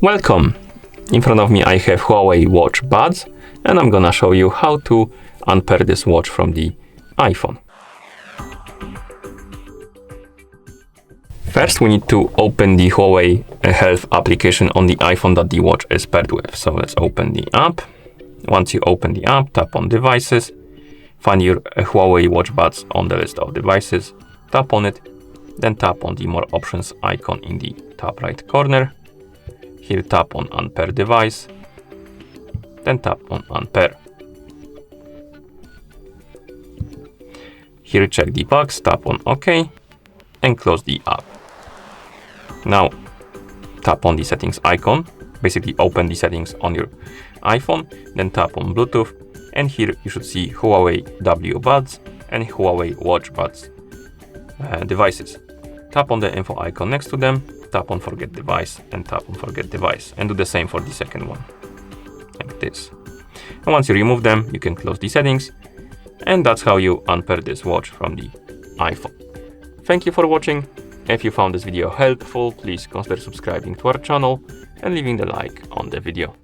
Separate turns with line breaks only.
Welcome! In front of me I have HUAWEI Watch Buds and I'm gonna show you how to unpair this watch from the iPhone. First we need to open the Huawei Health application on the iPhone that the watch is paired with. So let's open the app. Once you open the app, tap on Devices, find your HUAWEI Watch Buds on the list of devices, tap on it, then tap on the More Options icon in the top right corner. Here tap on Unpair Device, then tap on Unpair. Here check the box, tap on OK, and close the app. Now tap on the settings icon, basically open the settings on your iPhone, then tap on Bluetooth, and here you should see HUAWEI W Buds and HUAWEI Watch Buds devices. Tap on the info icon next to them, tap on Forget Device, and tap on Forget Device, and do the same for the second one, like this. And once you remove them, you can close the settings, and that's how you unpair this watch from the iPhone. Thank you for watching. If you found this video helpful, please consider subscribing to our channel and leaving the like on the video.